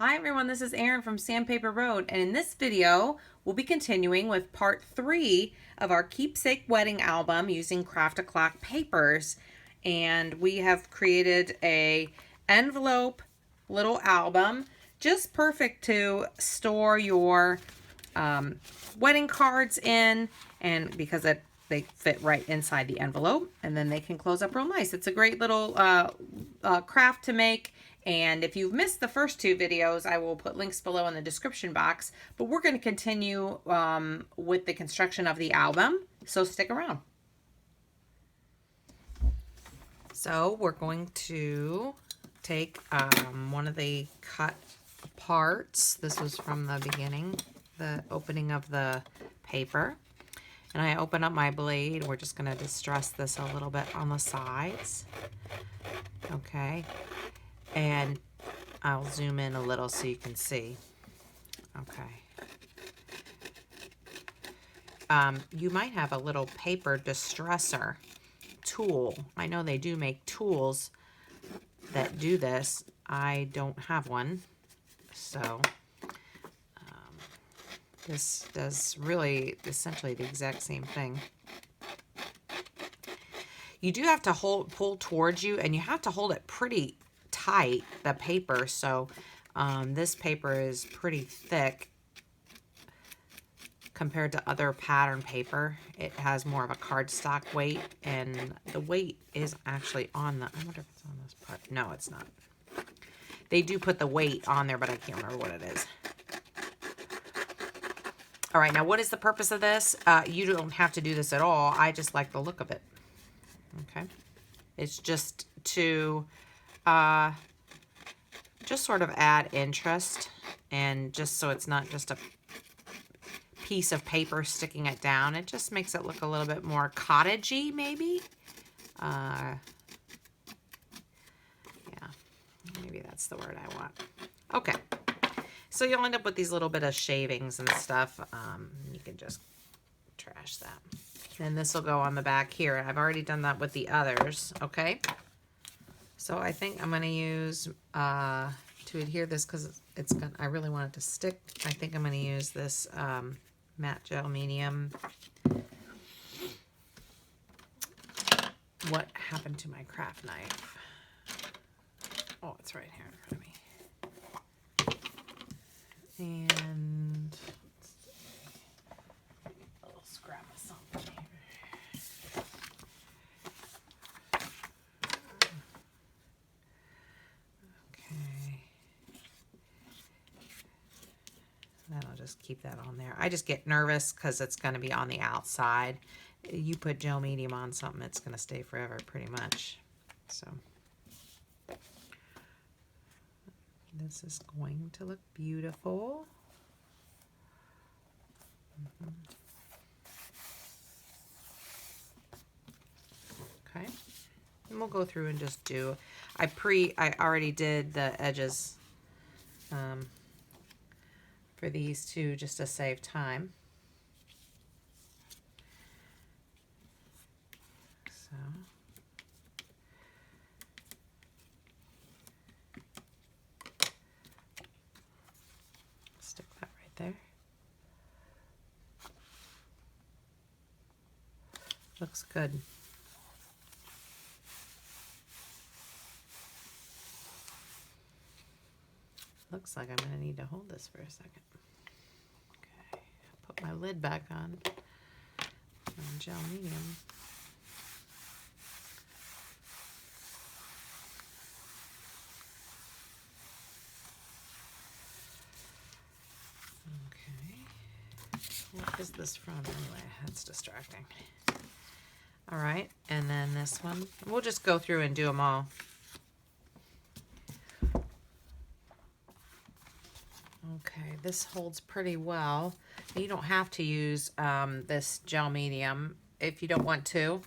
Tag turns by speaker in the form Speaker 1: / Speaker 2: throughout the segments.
Speaker 1: Hi everyone, this is Erin from Sandpaper Road, and in this video, we'll be continuing with part 3 of our Keepsake wedding album using Craft O'Clock papers. And we have created a envelope little album, just perfect to store your wedding cards in, and because they fit right inside the envelope, and then they can close up real nice. It's a great little craft to make. And if you've missed the first two videos, I will put links below in the description box. But we're going to continue with the construction of the album, so stick around. So we're going to take one of the cut parts. This was from the beginning, the opening of the paper. And I open up my blade. We're just going to distress this a little bit on the sides. Okay. And I'll zoom in a little so you can see. Okay. You might have a little paper distresser tool. I know they do make tools that do this. I don't have one. So this does really essentially the exact same thing. You do have to pull towards you, and you have to hold it pretty tight, the paper. So this paper is pretty thick compared to other pattern paper. It has more of a cardstock weight, and the weight is actually on the, I wonder if it's on this part. No, it's not. They do put the weight on there, but I can't remember what it is. All right, now what is the purpose of this? You don't have to do this at all. I just like the look of it. Okay. It's just to just sort of add interest, and just so it's not just a piece of paper sticking it down. It just makes it look a little bit more cottagey, maybe. Yeah, maybe that's the word I want. Okay, so you'll end up with these little bit of shavings and stuff. You can just trash that. And this will go on the back here. I've already done that with the others, okay? So I think I'm going to use, to adhere this, because it's gonna, I really want it to stick, I think I'm going to use this matte gel medium. What happened to my craft knife? Oh, it's right here in front of me. And a little scrap of something here. I'll just keep that on there. I just get nervous because it's going to be on the outside. You put gel medium on something, it's going to stay forever pretty much. So this is going to look beautiful. Okay. And we'll go through and just do, I already did the edges for these two just to save time. So stick that right there. Looks good. Looks like I'm going to need to hold this for a second. Okay, put my lid back on. Gel medium. Okay. What is this from anyway? That's distracting. All right, and then this one. We'll just go through and do them all. Okay, this holds pretty well. You don't have to use this gel medium if you don't want to.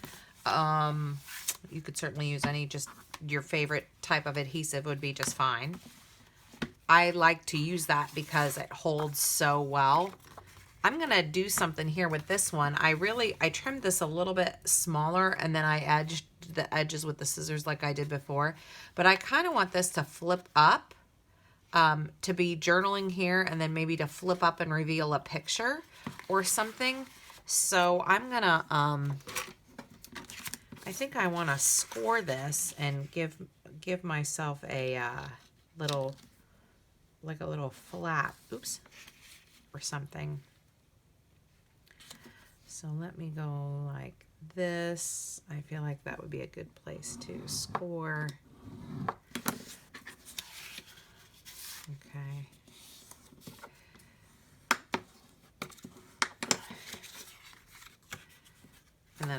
Speaker 1: You could certainly use just your favorite type of adhesive would be just fine. I like to use that because it holds so well. I'm going to do something here with this one. I trimmed this a little bit smaller, and then I edged the edges with the scissors like I did before. But I kind of want this to flip up to be journaling here and then maybe to flip up and reveal a picture or something. So I'm gonna, I think I want to score this and give myself a little, like a little flap, oops, or something. So let me go like this. I feel like that would be a good place to score. Okay. And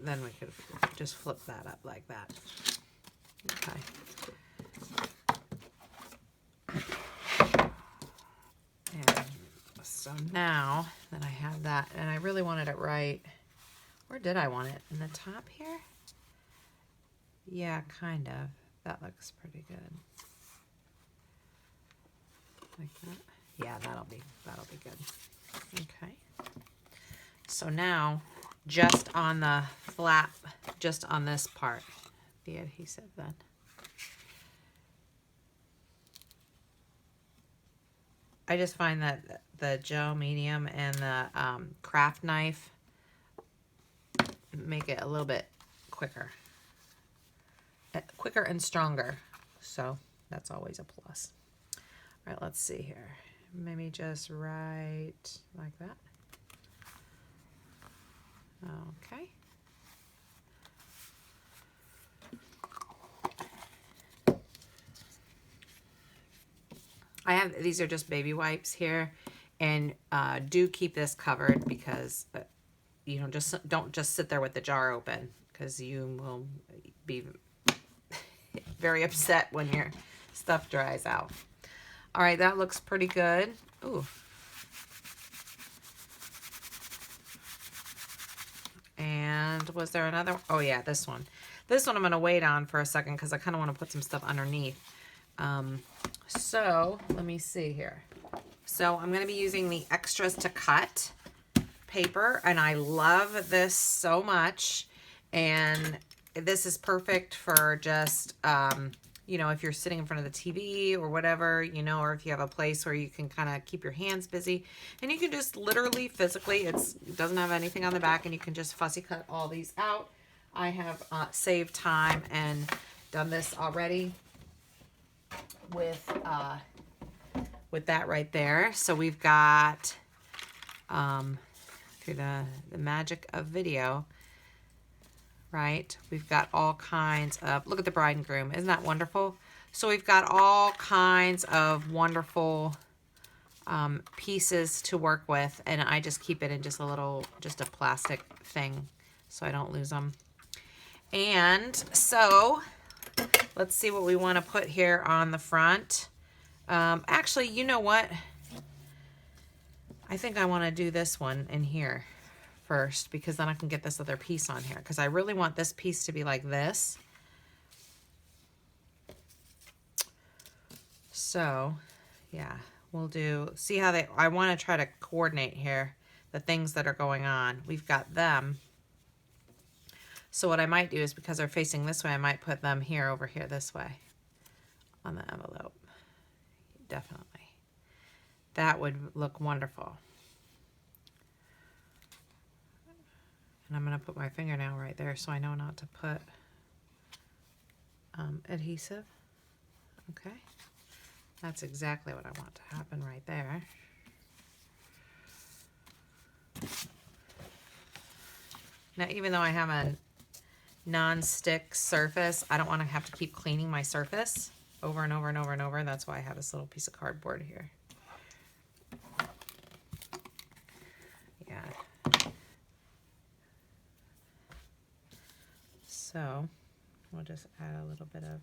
Speaker 1: then we could just flip that up like that. Okay. And so now that I have that, and I really wanted it right, where did I want it? In the top here? Yeah, kind of. That looks pretty good. Like that. Yeah, that'll be good. Okay. So now, just on the flap, just on this part, the adhesive then. I just find that the gel medium and the craft knife make it a little bit quicker. Quicker and stronger. So that's always a plus. All right, let's see here. Maybe just right like that. Okay. I have, these are just baby wipes here, and do keep this covered because you know, don't just sit there with the jar open, because you will be very upset when your stuff dries out. All right, that looks pretty good. Ooh. And was there another? Oh yeah, this one. This one I'm gonna wait on for a second because I kind of want to put some stuff underneath. So let me see here. So I'm gonna be using the extras to cut paper, and I love this so much. And this is perfect for just, you know, if you're sitting in front of the TV or whatever, you know, or if you have a place where you can kind of keep your hands busy, and you can just literally physically, it doesn't have anything on the back, and you can just fussy cut all these out. I have saved time and done this already with that right there. So we've got, through the magic of video, right? We've got all kinds of, look at the bride and groom. Isn't that wonderful? So we've got all kinds of wonderful pieces to work with, and I just keep it in just a plastic thing so I don't lose them. And so let's see what we want to put here on the front. Actually, you know what? I think I want to do this one in here first, because then I can get this other piece on here, because I really want this piece to be like this. So yeah, we'll do, see how they, I want to try to coordinate here the things that are going on. We've got them. So what I might do is, because they're facing this way, I might put them here, over here, this way on the envelope. Definitely. That would look wonderful. And I'm going to put my fingernail right there so I know not to put adhesive. Okay. That's exactly what I want to happen right there. Now, even though I have a non-stick surface, I don't want to have to keep cleaning my surface over and over and over and over. That's why I have this little piece of cardboard here. Yeah. So we'll just add a little bit of,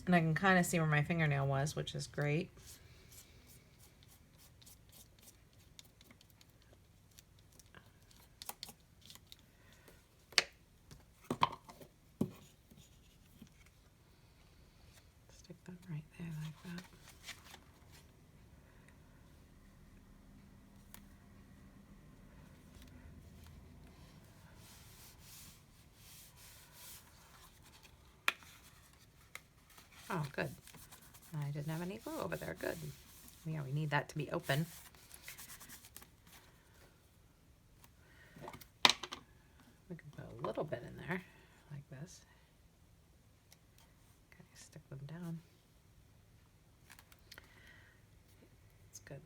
Speaker 1: and I can kind of see where my fingernail was, which is great. Stick that right there like that. Oh, good. I didn't have any glue over there. Good. Yeah, we need that to be open. We can put a little bit in there, like this. Okay, stick them down. That's good.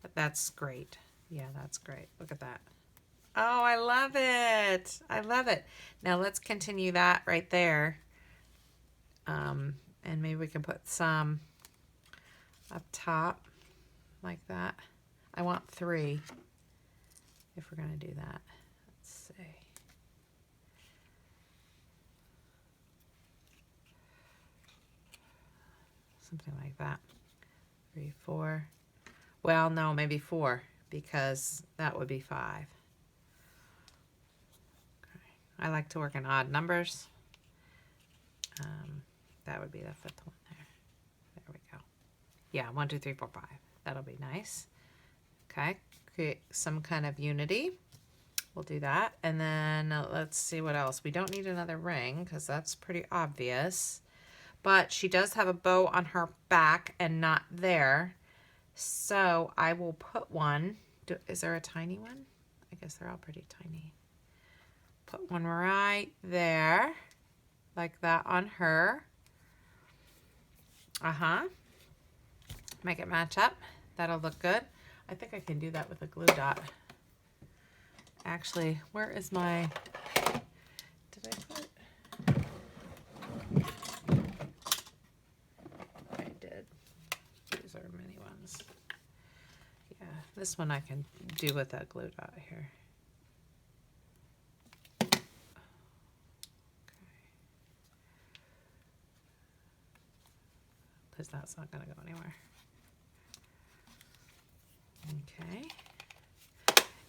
Speaker 1: But that's great. Yeah, that's great. Look at that. Oh, I love it. I love it. Now let's continue that right there. And maybe we can put some up top like that. I want 3 if we're going to do that. Let's see. Something like that. 3, 4. Well, no, maybe 4 because that would be 5. Okay. I like to work in odd numbers. That would be the 5th one there. There we go. Yeah, 1, 2, 3, 4, 5. That'll be nice. Okay, create some kind of unity. We'll do that. And then let's see what else. We don't need another ring because that's pretty obvious. But she does have a bow on her back and not there. So I will put one. Is there a tiny one? I guess they're all pretty tiny. Put one right there. Like that on her. Make it match up. That'll look good. I think I can do that with a glue dot. Actually, where is my... Did I put... I did. These are mini ones. Yeah, this one I can do with a glue dot here. Because that's not going to go anywhere. Okay.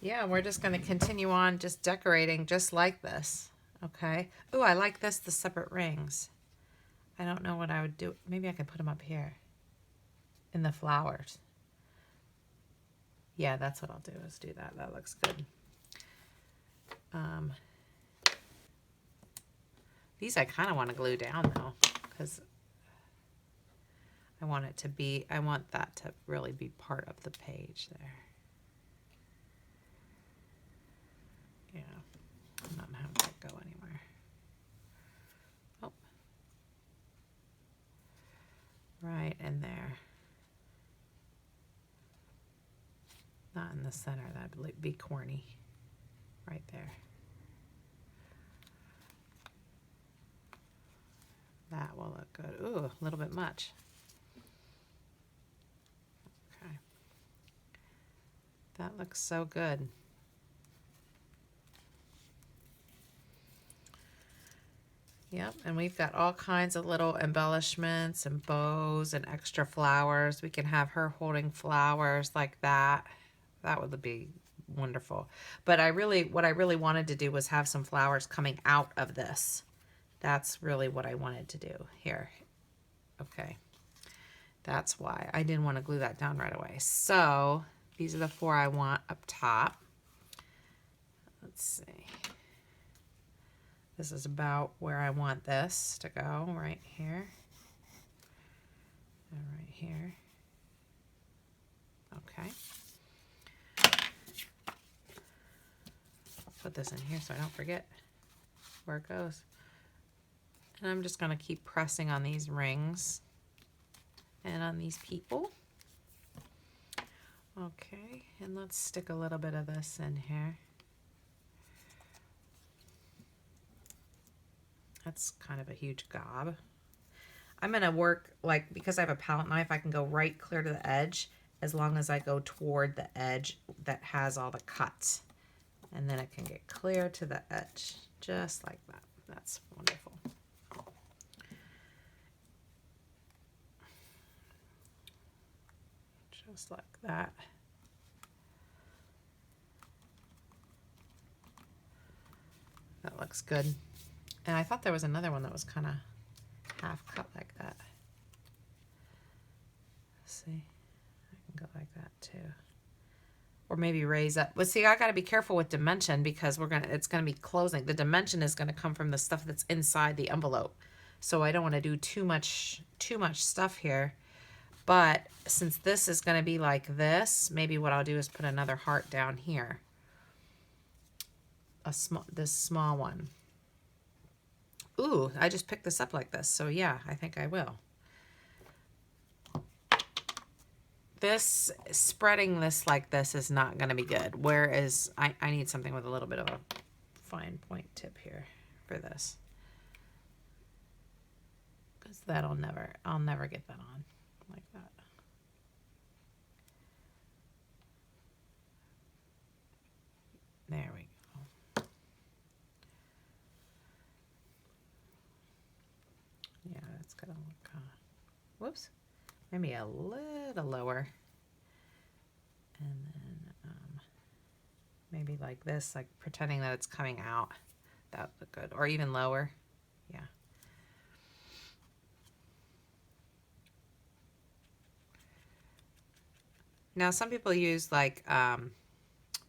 Speaker 1: Yeah, we're just going to continue on just decorating just like this. Okay. Oh, I like this, the separate rings. I don't know what I would do. Maybe I could put them up here in the flowers. Yeah, that's what I'll do, is do that. That looks good. These I kind of want to glue down though, because I want it to be, I want that to really be part of the page there. Yeah, I'm not having that go anywhere. Oh. Right in there. Not in the center, that'd be corny. Right there. That will look good. Ooh, a little bit much. Okay. That looks so good. Yep, and we've got all kinds of little embellishments and bows and extra flowers. We can have her holding flowers like that. That would be wonderful. But what I really wanted to do was have some flowers coming out of this. That's really what I wanted to do here. Okay. That's why I didn't want to glue that down right away. So these are the 4 I want up top. Let's see. This is about where I want this to go, right here. And right here. Okay. Put this in here so I don't forget where it goes. And I'm just going to keep pressing on these rings and on these people. Okay, and let's stick a little bit of this in here. That's kind of a huge gob. I'm going to work, like, because I have a palette knife, I can go right clear to the edge as long as I go toward the edge that has all the cuts. And then it can get clear to the edge, just like that. That's wonderful. Just like that. That looks good. And I thought there was another one that was kind of half cut like that. Let's see. I can go like that too. Or maybe raise up. But see, I got to be careful with dimension because it's going to be closing. The dimension is going to come from the stuff that's inside the envelope. So I don't want to do too much stuff here. But since this is going to be like this, maybe what I'll do is put another heart down here. This small one. Ooh, I just picked this up like this. So yeah, I think I will. This, spreading this like this is not going to be good. Whereas I need something with a little bit of a fine point tip here for this. Because I'll never get that on like that. There we go. Yeah, that's gonna look kind of, whoops, maybe a little lower. And then maybe like this, like pretending that it's coming out. That would look good. Or even lower. Yeah. Now some people use like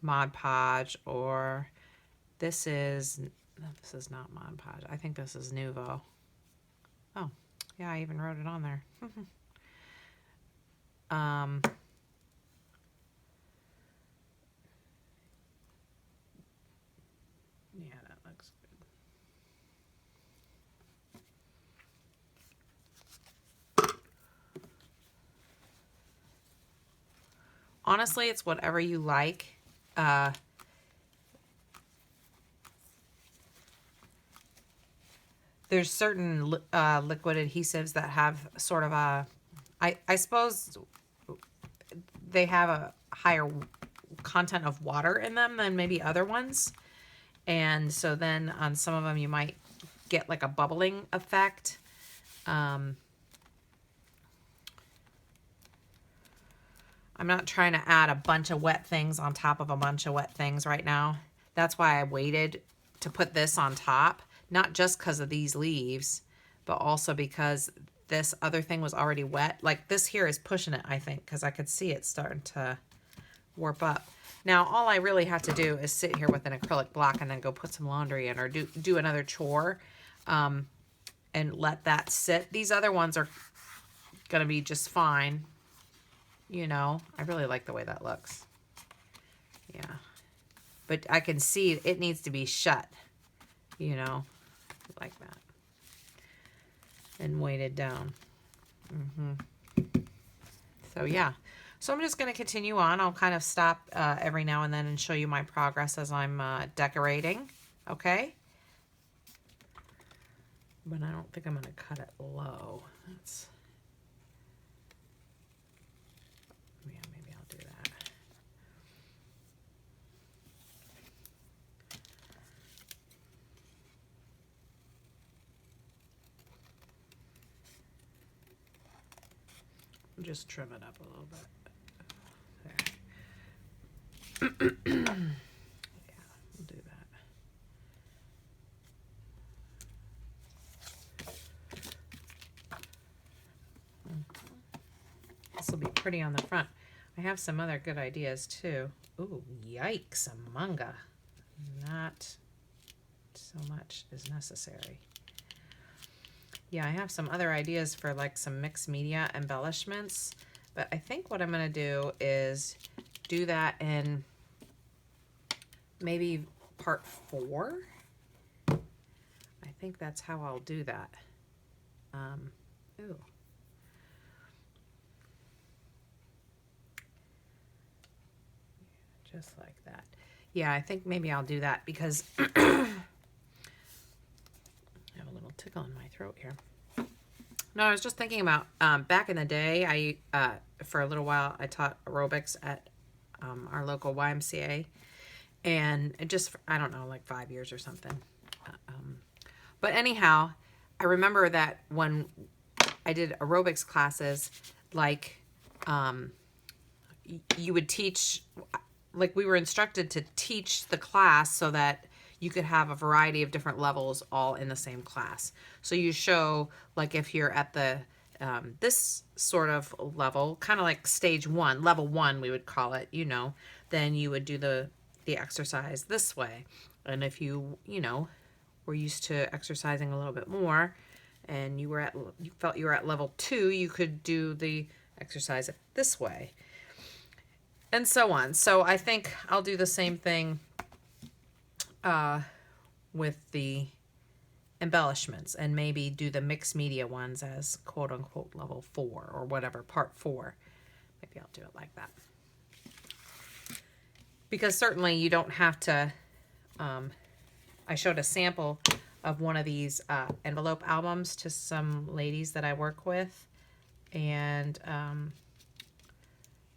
Speaker 1: Mod Podge, or this is not Mod Podge. I think this is Nuvo. Oh, yeah, I even wrote it on there. Yeah, that looks good. Honestly, it's whatever you like. There's certain liquid adhesives that have sort of a, I suppose they have a higher content of water in them than maybe other ones. And so then on some of them you might get like a bubbling effect. I'm not trying to add a bunch of wet things on top of a bunch of wet things right now. That's why I waited to put this on top. Not just because of these leaves, but also because this other thing was already wet. Like this here is pushing it, I think, because I could see it starting to warp up. Now, all I really have to do is sit here with an acrylic block and then go put some laundry in or do another chore and let that sit. These other ones are going to be just fine. You know, I really like the way that looks. Yeah. But I can see it needs to be shut, you know, like that. And weighted down. So yeah. So I'm just going to continue on. I'll kind of stop every now and then and show you my progress as I'm decorating. Okay? But I don't think I'm going to cut it low. That's... yeah, maybe I'll do that. Just trim it up a little bit. There. Yeah, we'll do that. This will be pretty on the front. I have some other good ideas too. Ooh, yikes, a manga. Not so much is necessary. Yeah, I have some other ideas for like some mixed media embellishments, but I think what I'm going to do is do that in maybe part 4. I think that's how I'll do that. Ooh. Just like that. Yeah, I think maybe I'll do that because I have a little tickle in my throat here. No, I was just thinking about back in the day, for a little while, I taught aerobics at our local YMCA. And it just, I don't know, like 5 years or something. But anyhow, I remember that when I did aerobics classes, like you would teach, like we were instructed to teach the class so that you could have a variety of different levels all in the same class. So you show, like if you're at the this sort of level, kind of like stage 1, level 1 we would call it, you know, then you would do the exercise this way. And if you were used to exercising a little bit more and you felt you were at level 2, you could do the exercise this way. And so on. So I think I'll do the same thing with the embellishments, and maybe do the mixed media ones as quote unquote level 4 or whatever, part 4. Maybe I'll do it like that. Because certainly you don't have to, I showed a sample of one of these envelope albums to some ladies that I work with, and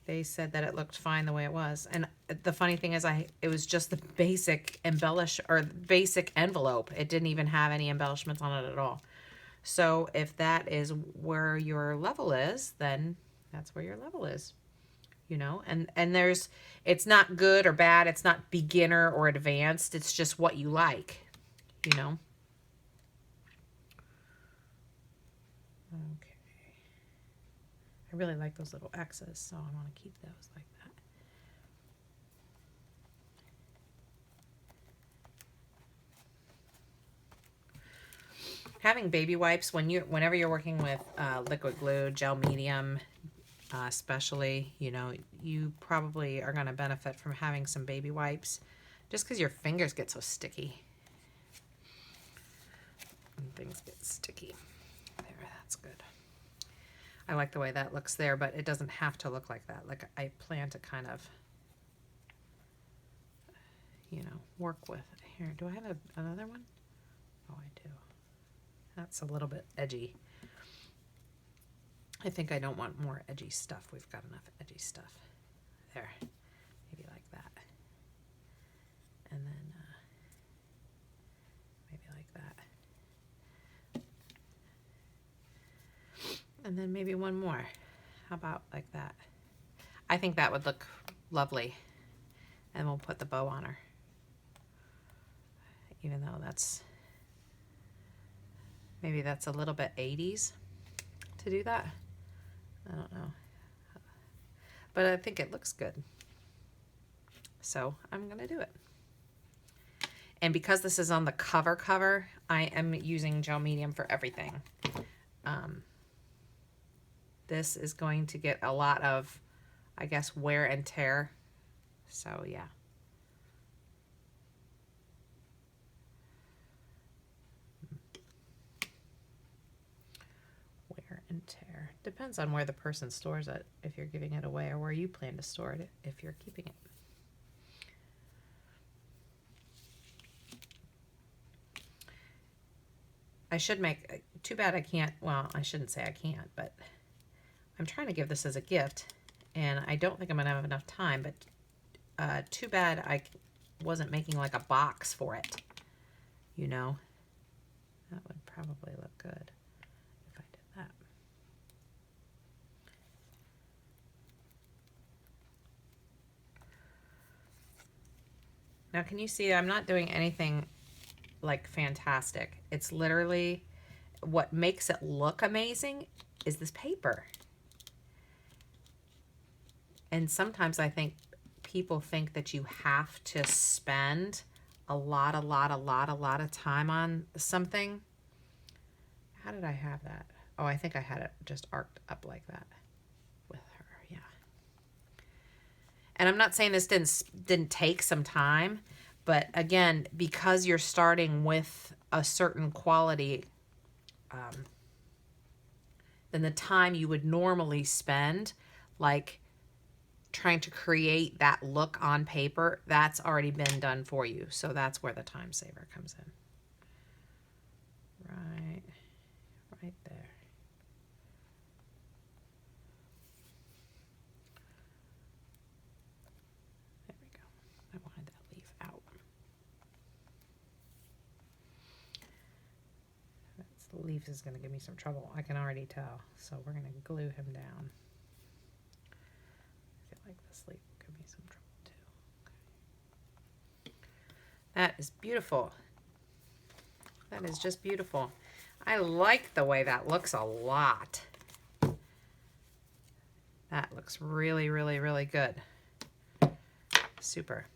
Speaker 1: they said that it looked fine the way it was. And the funny thing is, it was just the basic basic envelope. It didn't even have any embellishments on it at all. So if that is where your level is, then that's where your level is, you know. And it's not good or bad. It's not beginner or advanced. It's just what you like, you know. Okay. I really like those little X's, so I want to keep those like that. Having baby wipes whenever you're working with liquid glue, gel medium, especially, you know, you probably are going to benefit from having some baby wipes, just because your fingers get so sticky. And things get sticky. There, that's good. I like the way that looks there, but it doesn't have to look like that. Like, I plan to kind of, you know, work with. Here, do I have another one? Oh, I do. That's a little bit edgy. I think I don't want more edgy stuff. We've got enough edgy stuff. There, maybe like that. And then maybe like that. And then maybe one more. How about like that? I think that would look lovely. And we'll put the bow on her. Even though maybe that's a little bit 80s to do that. I don't know. But I think it looks good. So I'm going to do it. And because this is on the cover, I am using gel medium for everything. This is going to get a lot of, I guess, wear and tear. So yeah. Wear and tear. Depends on where the person stores it, if you're giving it away, or where you plan to store it if you're keeping it. I should make, too bad I can't, well, I shouldn't say I can't, but I'm trying to give this as a gift, and I don't think I'm going to have enough time, but too bad I wasn't making like a box for it, you know. That would probably look good if I did that. Now, can you see I'm not doing anything like fantastic. It's literally, what makes it look amazing is this paper. And sometimes I think people think that you have to spend a lot of time on something. How did I have that? Oh, I think I had it just arced up like that with her, yeah. And I'm not saying this didn't take some time, but again, because you're starting with a certain quality, then the time you would normally spend, like trying to create that look on paper, that's already been done for you. So that's where the time saver comes in. Right there. There we go. I wanted that leaf out. The leaf is going to give me some trouble. I can already tell. So we're going to glue him down. I feel like this leaf will give me some trouble too. Okay. That is beautiful. That is just beautiful. I like the way that looks a lot. That looks really, really, really good. Super.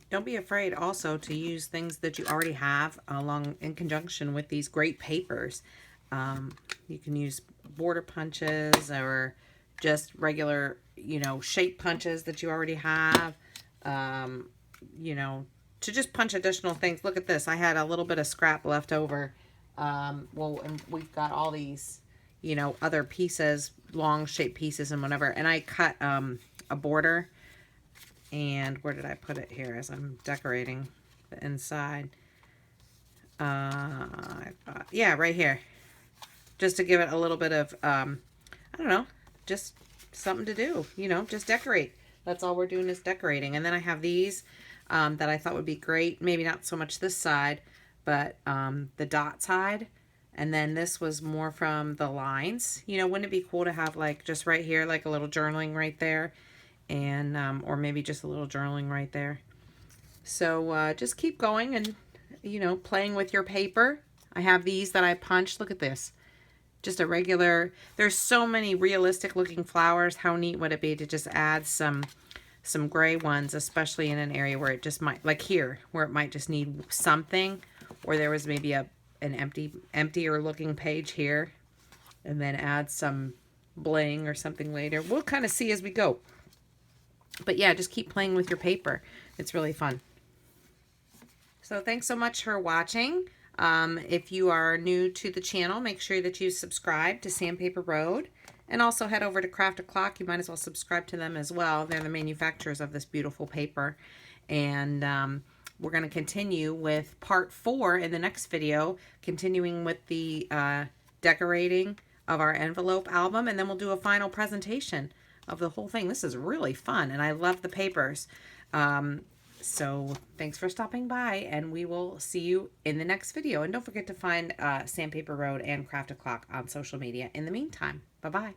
Speaker 1: Don't be afraid also to use things that you already have along in conjunction with these great papers. You can use border punches or just regular, you know, shape punches that you already have, you know, to just punch additional things. Look at this. I had a little bit of scrap left over. Well, and we've got all these, you know, other pieces, long shape pieces and whatever. And I cut a border. And where did I put it here as I'm decorating the inside? Yeah, right here. Just to give it a little bit of, I don't know, just something to do, you know, just decorate. That's all we're doing is decorating. And then I have these that I thought would be great. Maybe not so much this side, but the dot side. And then this was more from the lines. You know, wouldn't it be cool to have like just right here, like a little journaling right there? And or maybe just a little journaling right there. So just keep going and, you know, playing with your paper. I have these that I punched. Look at this. Just a regular, there's so many realistic looking flowers. How neat would it be to just add some gray ones, especially in an area where it just might, like here, where it might just need something, or there was maybe an emptier looking page here, and then add some bling or something later. We'll kind of see as we go. But yeah, just keep playing with your paper. It's really fun. So thanks so much for watching. If you are new to the channel, make sure that you subscribe to Sandpaper Road. And also head over to Craft O'Clock. You might as well subscribe to them as well. They're the manufacturers of this beautiful paper. And we're going to continue with part 4 in the next video, continuing with the decorating of our envelope album. And then we'll do a final presentation of the whole thing. This is really fun, and I love the papers. So thanks for stopping by, and we will see you in the next video. And don't forget to find Sandpaper Road and Craft O'Clock on social media in the meantime. Bye-bye.